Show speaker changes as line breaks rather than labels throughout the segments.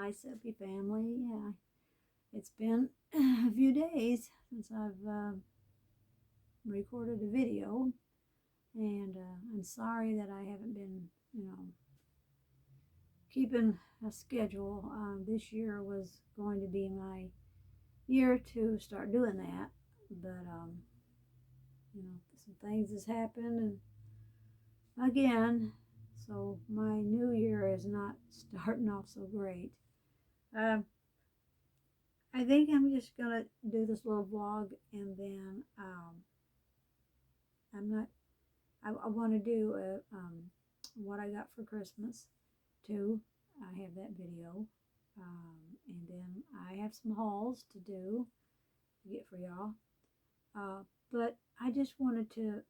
Hi, Soapy family. Yeah, it's been a few days since I've recorded a video, and I'm sorry that I haven't been, keeping a schedule. This year was going to be my year to start doing that, but some things has happened, and again, so my new year is not starting off so great. Um, I think I'm just gonna do this little vlog, and then I'm not. I want to do what I got for Christmas too. I have that video, and then I have some hauls to do to get for y'all. But I just wanted to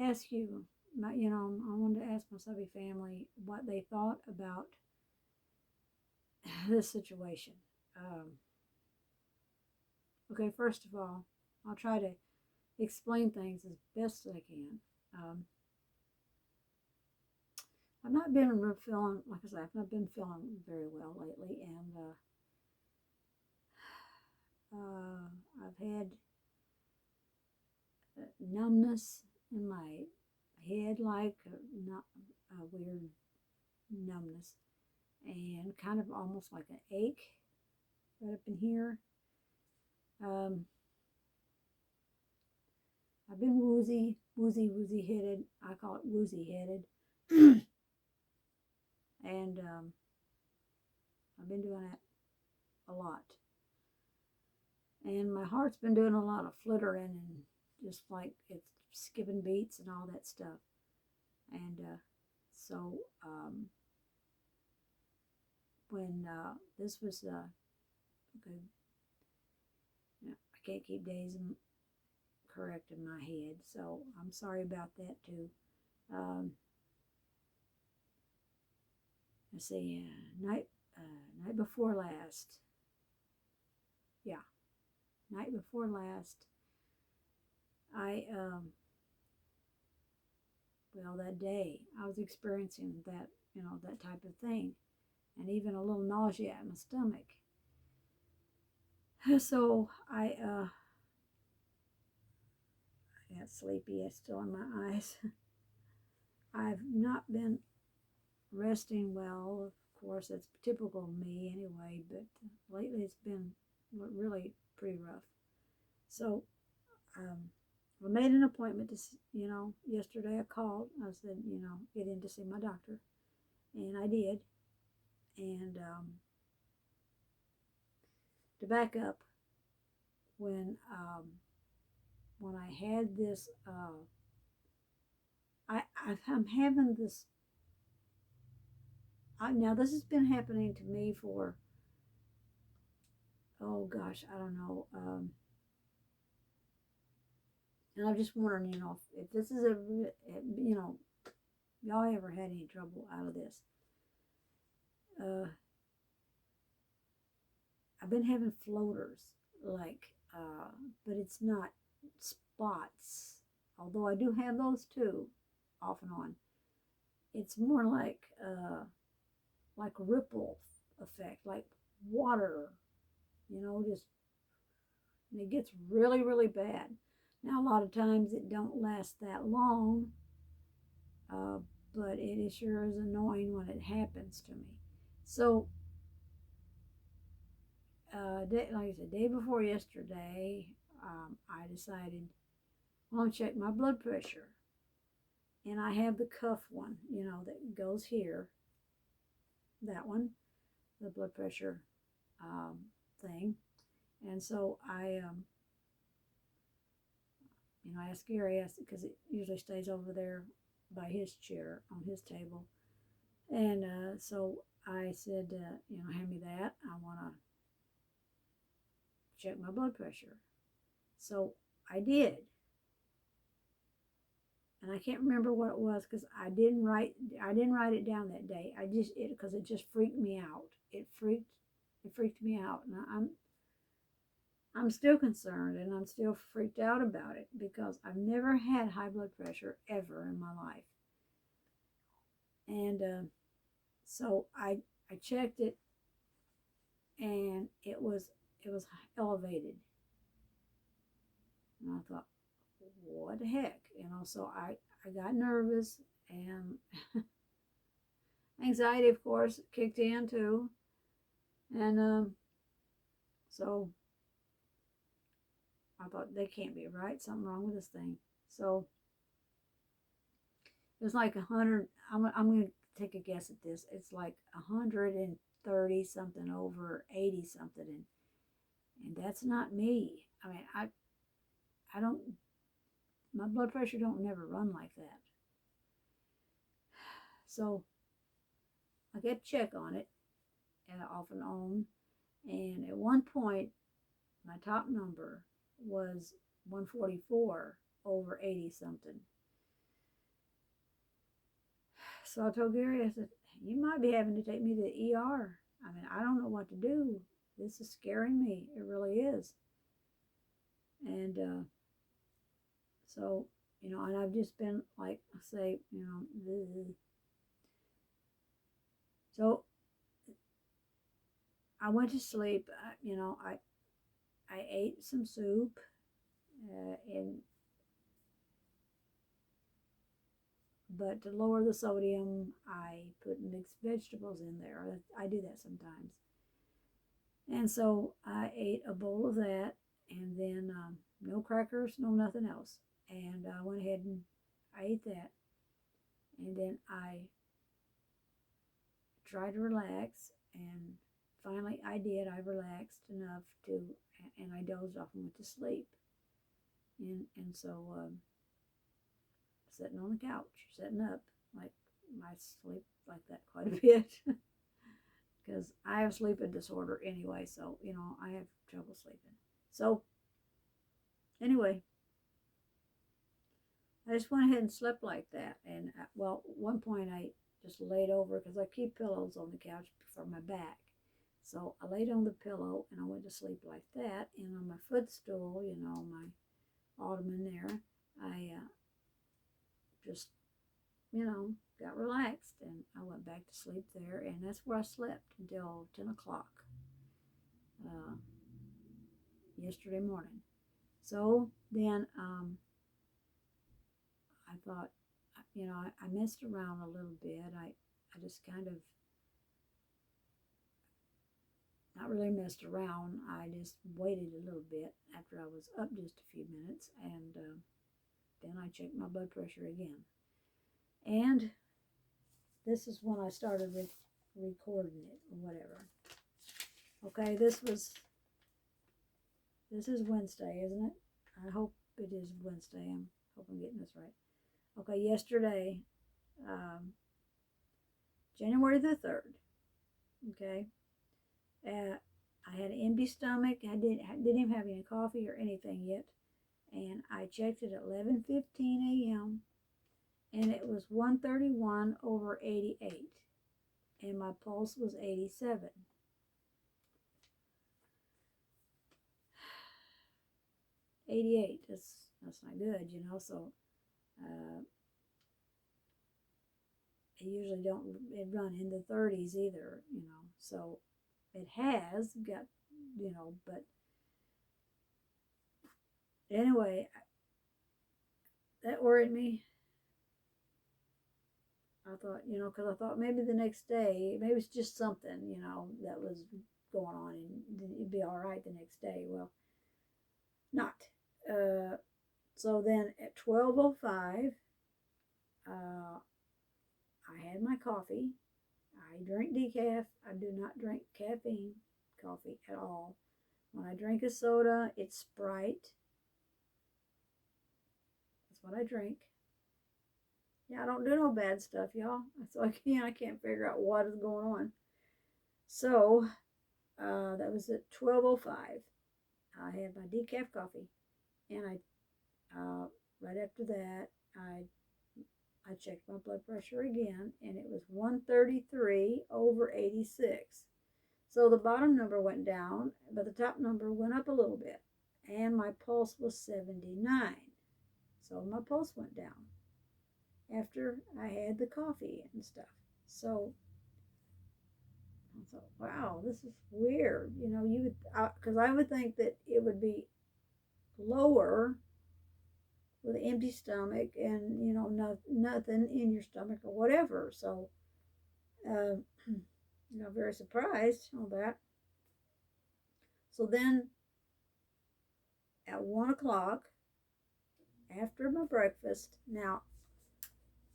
ask you, I wanted to ask my subby family what they thought about this situation. Um, okay, first of all, I'll try to explain things as best as I can. I've not been feeling, like I said, I've not been feeling very well lately, and I've had numbness in my head, like not a weird numbness, and kind of almost like an ache right up in here. I've been woozy headed. I call it woozy headed. And I've been doing that a lot. And my heart's been doing a lot of flittering and just like it's skipping beats and all that stuff. And so when this was okay, I can't keep days correct in my head, so I'm sorry about that too. Let's see, night before last. Yeah, night before last. Well, that day I was experiencing that, that type of thing, and even a little nausea in my stomach. So I got sleepy. It's still in my eyes. I've not been resting well. Of course, that's typical of me anyway, but lately it's been really pretty rough. So I made an appointment to, yesterday I called. I said, get in to see my doctor. And I did. And to back up, when I had this, I'm having this. Now this has been happening to me for, oh gosh, I don't know. And I'm just wondering, if this is y'all ever had any trouble out of this? I've been having floaters, like, but it's not spots. Although I do have those too, off and on. It's more like ripple effect, like water, just, and it gets really, really bad. Now, a lot of times it don't last that long, but it sure is annoying when it happens to me. So, like I said, day before yesterday, I decided, well, I'm check my blood pressure. And I have the cuff one, that goes here. That one, the blood pressure thing. And so I asked Gary, because it usually stays over there by his chair on his table. And so I said, hand me that. I want to check my blood pressure. So I did. And I can't remember what it was because I didn't write it down that day. Because it just freaked me out. It freaked me out, and I'm still concerned, and I'm still freaked out about it because I've never had high blood pressure ever in my life. And So I checked it, and it was elevated. And I thought, what the heck? So I got nervous, and anxiety, of course, kicked in too. And so I thought, they can't be right. Something wrong with this thing. So it was like 100. I'm going to take a guess at this. It's like 130 something over 80 something. And that's not me. I mean, I don't, my blood pressure don't never run like that. So I kept check on it off and on. And at one point, my top number was 144 over 80 something. So I told Gary, I said, you might be having to take me to the ER. I mean, I don't know what to do. This is scaring me. It really is. And so, and I've just been like, say, bleh. So I went to sleep. I ate some soup, and but to lower the sodium, I put mixed vegetables in there. I do that sometimes. And so I ate a bowl of that, and then no crackers, no nothing else. And I went ahead and I ate that. And then I tried to relax, and finally I did. I relaxed enough to, and I dozed off and went to sleep. And so sitting on the couch, sitting up, like, I sleep like that quite a bit. Because I have sleeping disorder anyway, so I have trouble sleeping. So anyway, I just went ahead and slept like that. And well, at one point I just laid over, because I keep pillows on the couch for my back. So I laid on the pillow and I went to sleep like that. And on my footstool, my ottoman there, I just got relaxed, and I went back to sleep there, and that's where I slept until 10 o'clock yesterday morning. So then I thought, I messed around a little bit. I just kind of, not really messed around. I just waited a little bit after I was up just a few minutes, and then I checked my blood pressure again. And this is when I started recording it or whatever. Okay, this is Wednesday, isn't it? I hope it is Wednesday. I hope I'm getting this right. Okay, yesterday, January the 3rd. Okay, I had an empty stomach. I didn't even have any coffee or anything yet, and I checked it at 11:15 a.m. and it was 131 over 88, and my pulse was 87. That's not good, So it usually don't run in the 30s either, So it has got, but anyway, that worried me. I thought, because I thought maybe the next day, maybe it's just something, that was going on, and it'd be all right the next day. Well, not. So then at 12:05, I had my coffee. I drink decaf. I do not drink caffeine coffee at all. When I drink a soda, it's Sprite. That's what I drink. Yeah, I don't do no bad stuff, y'all. So I can't figure out what is going on. So that was at 12:05. I had my decaf coffee, and right after that I checked my blood pressure again, and it was 133 over 86. So the bottom number went down, but the top number went up a little bit, and my pulse was 79. So my pulse went down after I had the coffee and stuff. So thought, wow, this is weird. You know, you would, because I would think that it would be lower with an empty stomach and, you know, nothing in your stomach or whatever. So, uh, you know, very surprised on that. So then at 1 o'clock, after my breakfast, now,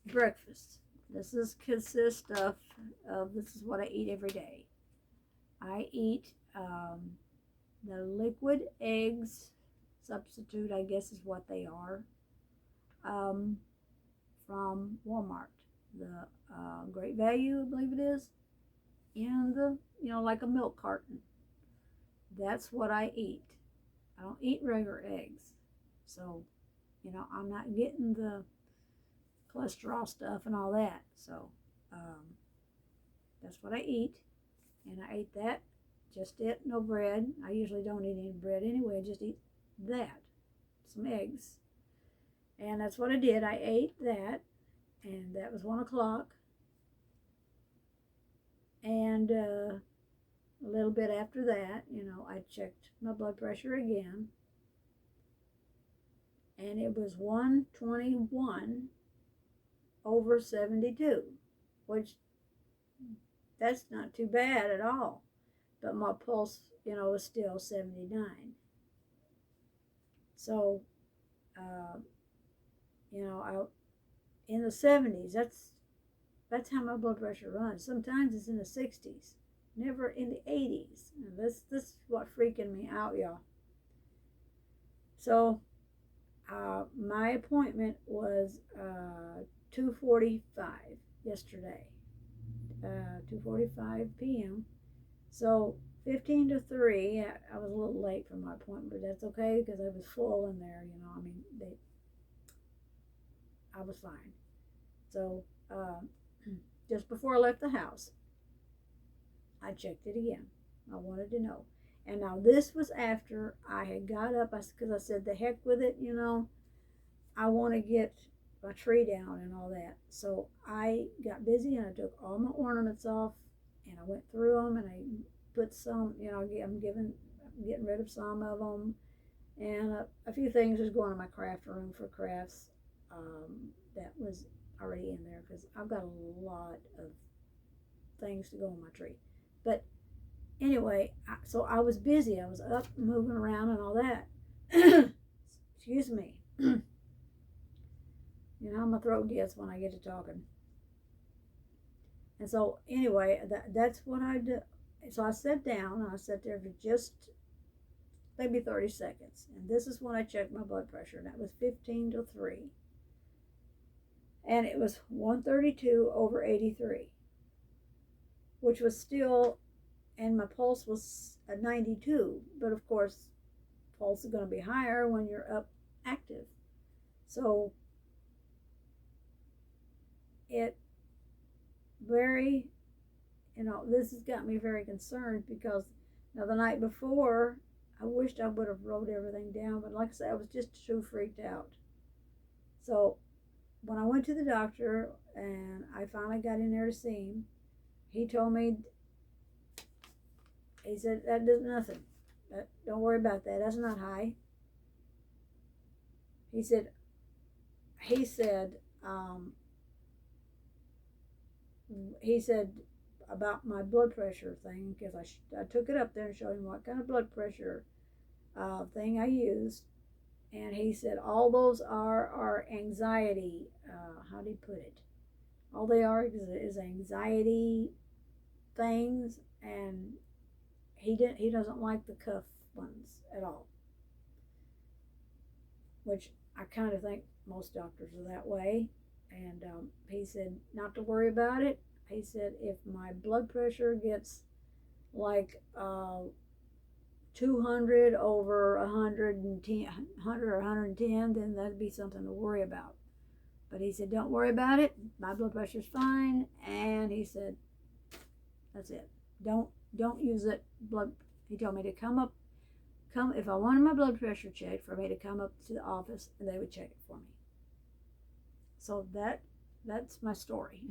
breakfast. This is consists of this is what I eat every day. I eat the liquid eggs substitute, I guess is what they are, um, from Walmart. The Great Value, I believe it is, in the, you know, like a milk carton. That's what I eat. I don't eat regular eggs. So, you know, I'm not getting the cholesterol stuff and all that. So, that's what I eat. And I ate that. Just it, no bread. I usually don't eat any bread anyway. I just eat that. Some eggs. And that's what I did. I ate that. And that was 1 o'clock. And a little bit after that, you know, I checked my blood pressure again. And it was 121/72, which that's not too bad at all. But my pulse, you know, was still 79. So, you know, in the 70s, that's how my blood pressure runs. Sometimes it's in the 60s, never in the 80s. And this is what freaking me out, y'all. So, my appointment was 2:45 yesterday, 2:45 p.m. So 15 to 3, I was a little late for my appointment, but that's okay because I was full in there, you know. I mean, I was fine. So just before I left the house, I checked it again. I wanted to know. And now this was after I had got up, because I said, the heck with it, you know. I want to get my tree down and all that. So I got busy and I took all my ornaments off and I went through them and I put some, you know, I'm getting rid of some of them, and a few things was going in my craft room for crafts. That was already in there because I've got a lot of things to go on my tree. But anyway, so I was busy. I was up moving around and all that. Excuse me. You know how my throat gets when I get to talking. And so anyway, that's what I did. So I sat down and I sat there for just maybe 30 seconds. And this is when I checked my blood pressure. And that was 15 to 3. And it was 132/83, which was still, and my pulse was a 92. But of course, pulse is going to be higher when you're up active. So it very, you know, this has got me very concerned because now the night before, I wished I would have wrote everything down, but like I said, I was just too freaked out. So when I went to the doctor and I finally got in there to see him, he told me, he said, that does nothing. Don't worry about that. That's not high. He said, he said about my blood pressure thing, because I took it up there and showed him what kind of blood pressure thing I used. And he said, all those are anxiety, how do you put it? All they are is anxiety things, and he doesn't like the cuff ones at all. Which I kind of think most doctors are that way. And he said not to worry about it. He said if my blood pressure gets like 200 over 110, 100 or 110, then that'd be something to worry about. But he said, don't worry about it. My blood pressure's fine. And he said, that's it. Don't use it. He told me to come if I wanted my blood pressure checked, for me to come up to the office and they would check it for me. So that's my story.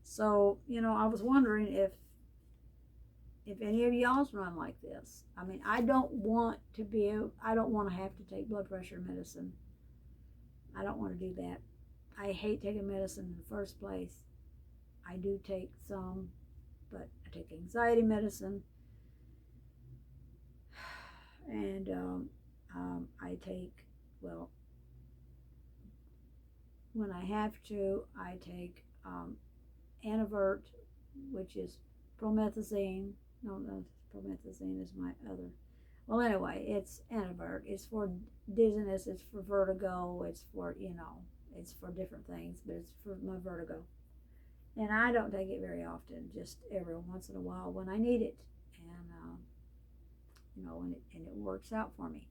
So, you know, I was wondering if if any of y'all's run like this. I mean, I don't want to have to take blood pressure medicine. I don't want to do that. I hate taking medicine in the first place. I do take some, but I take anxiety medicine, and I take, well, when I have to, I take Antivert, which is promethazine. No, promethazine is my other. Well, anyway, it's Antivert. It's for dizziness. It's for vertigo. It's for, it's for different things, but it's for my vertigo. And I don't take it very often, just every once in a while when I need it. And, and it works out for me.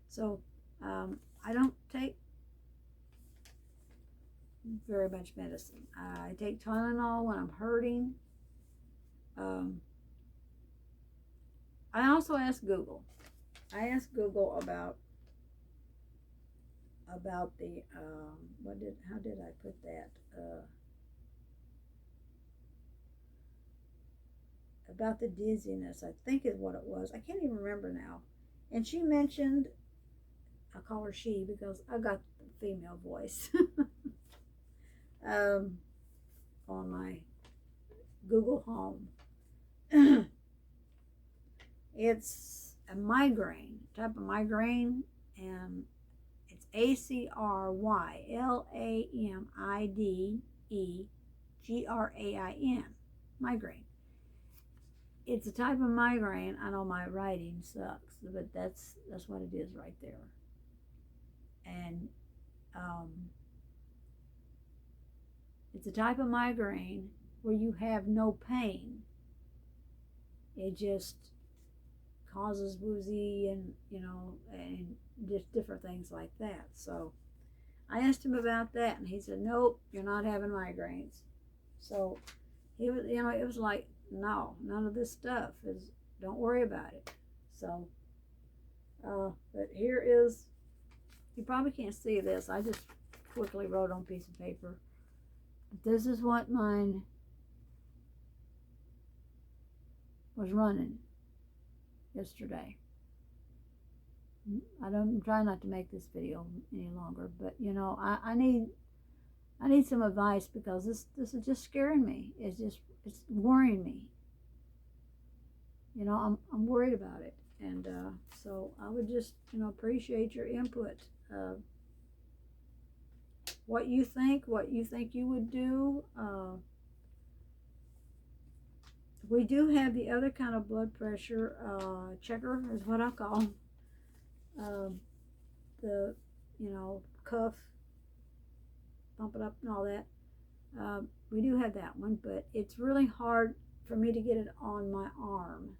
So I don't take very much medicine. I take Tylenol when I'm hurting. I also asked Google. I asked Google about the how did I put that? About the dizziness, I think is what it was. I can't even remember now. And she mentioned, I call her she because I got the female voice on my Google Home. It's a migraine, type of migraine, and it's ACRYLAMIDEGRAIN, migraine. It's a type of migraine. I know my writing sucks, but that's what it is right there. And it's a type of migraine where you have no pain. It just causes woozy and and just different things like that. So I asked him about that, and he said, "Nope, you're not having migraines." So he was, it was like, no, none of this stuff is. Don't worry about it. So, but here is. You probably can't see this. I just quickly wrote on a piece of paper. But this is what mine was running yesterday. I'm trying not to make this video any longer, but I need some advice because this is just scaring me. It's worrying me. I'm worried about it, and so I would just appreciate your input. What you think you would do. We do have the other kind of blood pressure checker, is what I call the cuff, pump it up and all that. We do have that one, but it's really hard for me to get it on my arm.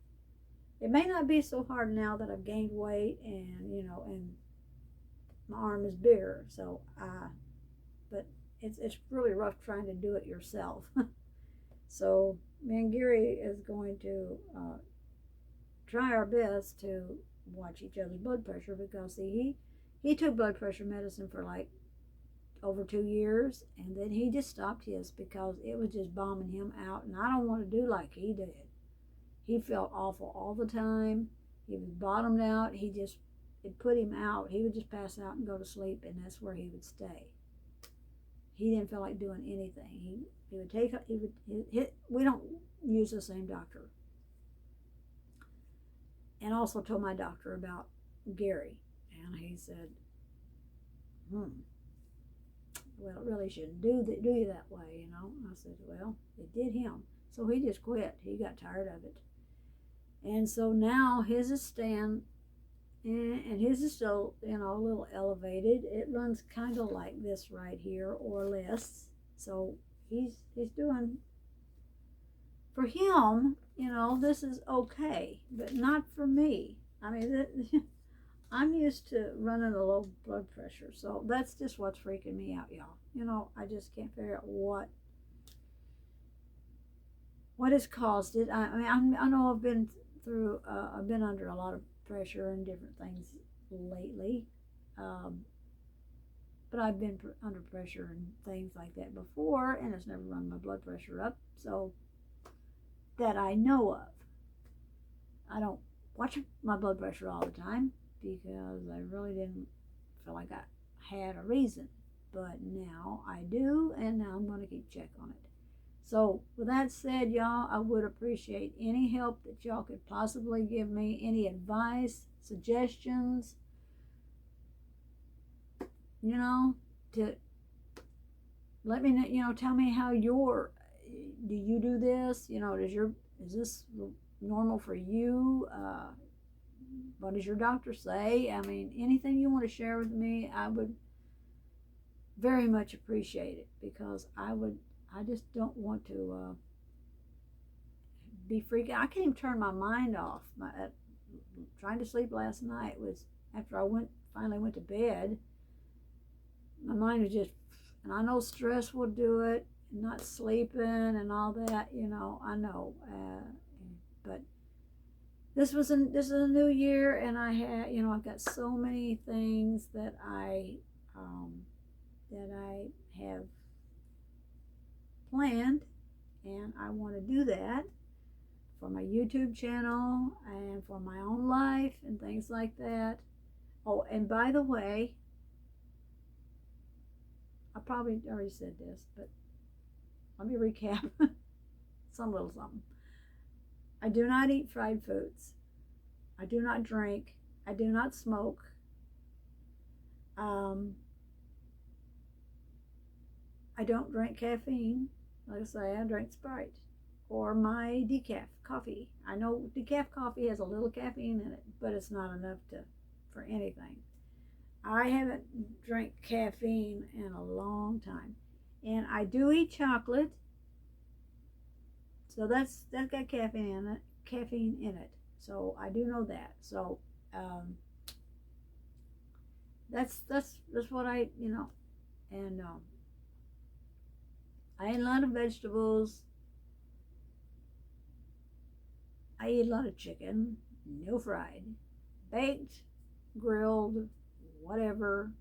It may not be so hard now that I've gained weight and and my arm is bigger. So but it's really rough trying to do it yourself. So me and Gary is going to try our best to watch each other's blood pressure, because see, he took blood pressure medicine for like over 2 years, and then he just stopped his because it was just bombing him out, and I don't want to do like he did. He felt awful all the time. He was bottomed out. It put him out. He would just pass out and go to sleep, and that's where he would stay. He didn't feel like doing anything. We don't use the same doctor. And also told my doctor about Gary, and he said, well, it really shouldn't do you that way, I said, well, it did him. So he just quit. He got tired of it. And so now his is staying, and his is still, a little elevated. It runs kind of like this right here or less. So he's doing, for him, this is okay, but not for me. I mean, I'm used to running a low blood pressure, so that's just what's freaking me out, y'all. I just can't figure out what has caused it. I mean, I know I've been through, I've been under a lot of pressure and different things lately, but I've been under pressure and things like that before, and it's never run my blood pressure up, so that I know of. I don't watch my blood pressure all the time because I really didn't feel like I had a reason. But now I do, and now I'm going to keep check on it. So with that said, y'all, I would appreciate any help that y'all could possibly give me, any advice, suggestions, to let me know, tell me how do you do this? Is this normal for you? What does your doctor say? I mean, anything you want to share with me, I would very much appreciate it, because I just don't want to be freaking. I can't even turn my mind off. Trying to sleep last night was after I finally went to bed. My mind was just, and I know stress will do it, not sleeping and all that. I know, but this is a new year, and I had, I've got so many things that I have planned, and I want to do that for my YouTube channel and for my own life and things like that. Oh, and by the way, I probably already said this, but let me recap some little something. I do not eat fried foods. I do not drink. I do not smoke. I don't drink caffeine. Like I say, I drink Sprite or my decaf coffee. I know decaf coffee has a little caffeine in it, but it's not enough for anything. I haven't drank caffeine in a long time. And I do eat chocolate. So that's got caffeine in it. So I do know that. So that's what and I eat a lot of vegetables. I eat a lot of chicken, no fried, baked, grilled, whatever,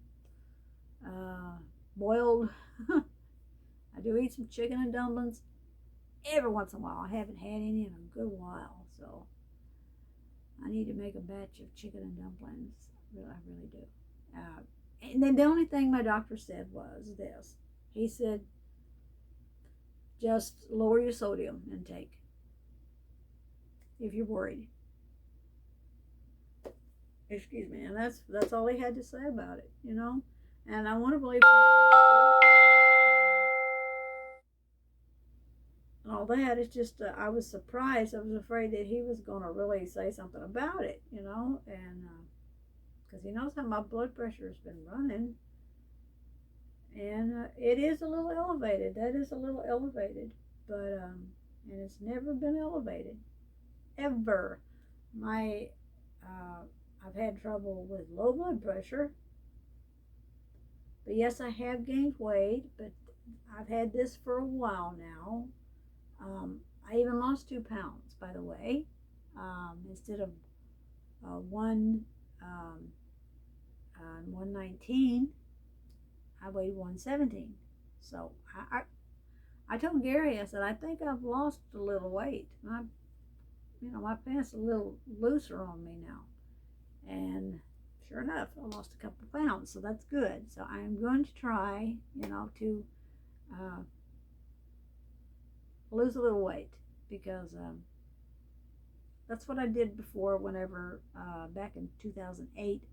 boiled. I do eat some chicken and dumplings every once in a while. I haven't had any in a good while, so I need to make a batch of chicken and dumplings. I really do. And then the only thing my doctor said was this. He said, just lower your sodium intake if you're worried. Excuse me. And that's all he had to say about it, And I want to believe and all that. It's just I was surprised. I was afraid that he was going to really say something about it, and because he knows how my blood pressure has been running, and it is a little elevated. That is a little elevated, but and it's never been elevated ever. I've had trouble with low blood pressure, but yes, I have gained weight, but I've had this for a while now. I even lost 2 pounds, by the way. Instead of 119, I weighed 117. So I told Gary, I said, I think I've lost a little weight. My pants are a little looser on me now. And sure enough, I lost a couple of pounds, so that's good. So I'm going to try, to lose a little weight, because that's what I did before, whenever back in 2008,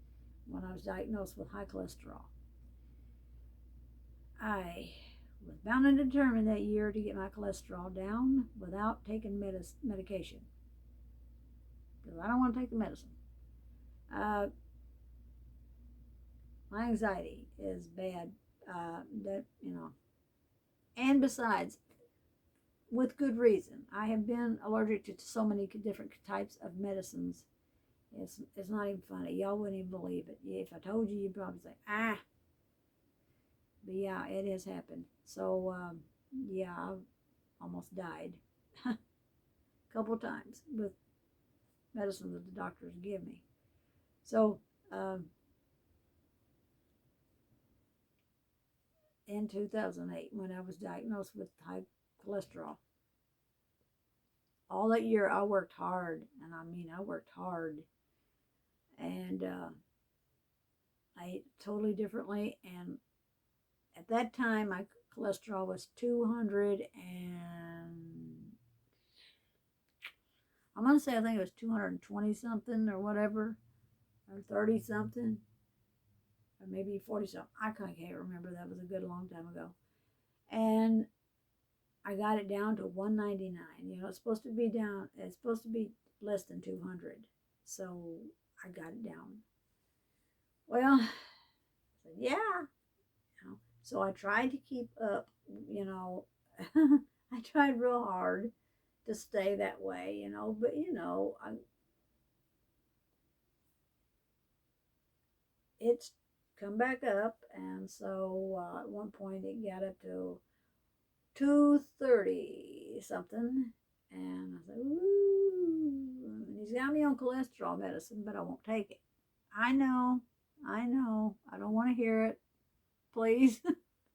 when I was diagnosed with high cholesterol. I was bound and determined that year to get my cholesterol down without taking medication, because I don't want to take the medicine. My anxiety is bad, and besides, with good reason. I have been allergic to so many different types of medicines. It's not even funny. Y'all wouldn't even believe it. If I told you, you'd probably say, ah. But yeah, it has happened. So, yeah, I've almost died a couple times with medicine that the doctors give me. So, in 2008, when I was diagnosed with high cholesterol, all that year I worked hard, and I mean I worked hard, and I ate totally differently. And at that time, my cholesterol was 200 and I'm gonna say I think it was 220 something or whatever, or 30 something, or maybe 40 something. I can't remember. That was a good long time ago. And I got it down to 199. You know, it's supposed to be down. It's supposed to be less than 200. So I got it down. Well, I said, yeah. You know, so I tried to keep up. You know, I tried real hard to stay that way. You know, but you know, it's come back up, and so at one point it got up to 230 something, and I said, ooh, and he's got me on cholesterol medicine, but I won't take it. I know, I know, I don't want to hear it. Please,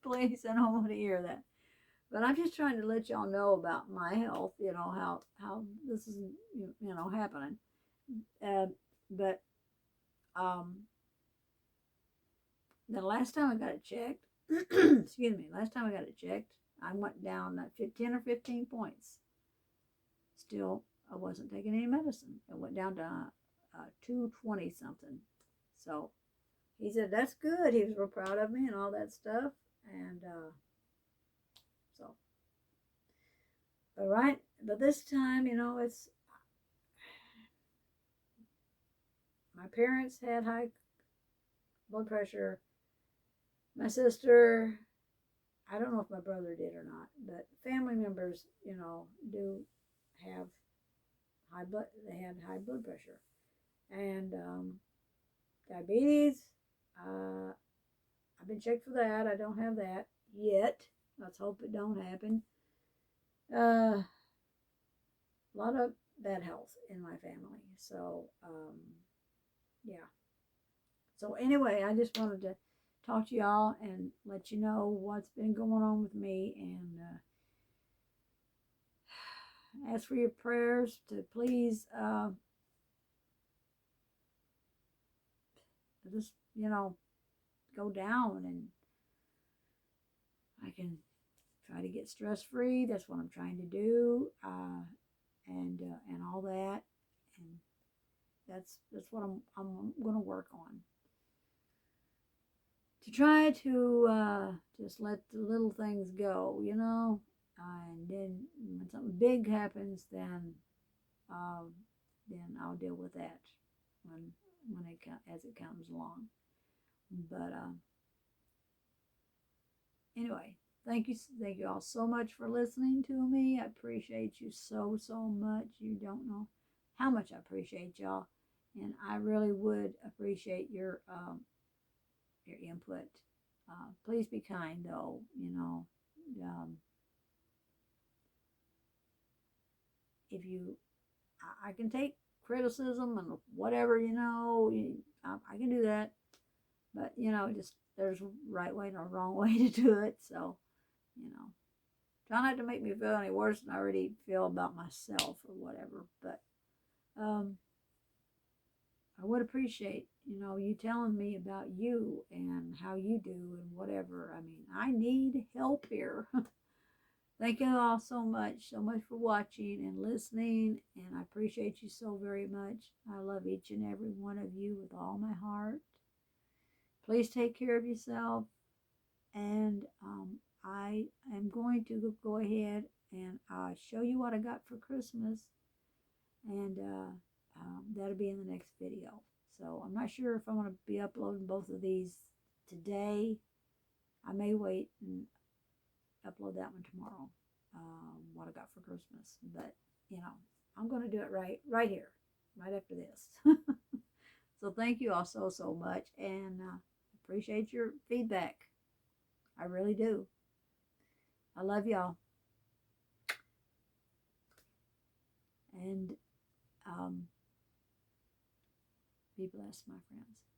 please, I don't want to hear that. But I'm just trying to let y'all know about my health, you know, how this is, you know, happening. Uh, but um, the last time I got it checked, excuse me, last time I got it checked, I went down 10 or 15 points. Still, I wasn't taking any medicine. It went down to 220 something. So he said, that's good. He was real proud of me and all that stuff. And so, but this time, you know, it's, my parents had high blood pressure. My sister, I don't know if my brother did or not, but family members, you know, do have they had high blood pressure. And diabetes, I've been checked for that. I don't have that yet. Let's hope it don't happen. A lot of bad health in my family. So, yeah. So anyway, I just wanted to talk to y'all and let you know what's been going on with me, and ask for your prayers to please just, you know, go down, and I can try to get stress free. That's what I'm trying to do, and all that, and that's what I'm going to work on, to try to just let the little things go, you know, and then when something big happens, um, then I'll deal with that when it as it comes along. But anyway, thank you all so much for listening to me. I appreciate you so much. You don't know how much I appreciate y'all, and I really would appreciate your input. Please be kind, though. You know, if you, I can take criticism and whatever. You know, I can do that, but you know, just there's a right way and a wrong way to do it. So, you know, try not to make me feel any worse than I already feel about myself or whatever. But I would appreciate, you know, you telling me about you and how you do and whatever. I mean, I need help here. Thank you all so much for watching and listening, and I appreciate you so very much. I love each and every one of you with all my heart. Please take care of yourself, and I am going to go ahead and show you what I got for Christmas, and that'll be in the next video. So I'm not sure if I'm going to be uploading both of these today. I may wait and upload that one tomorrow, what I got for Christmas. But, you know, I'm going to do it right here, right after this. So thank you all so much, and appreciate your feedback. I really do. I love y'all. And be blessed, my friends.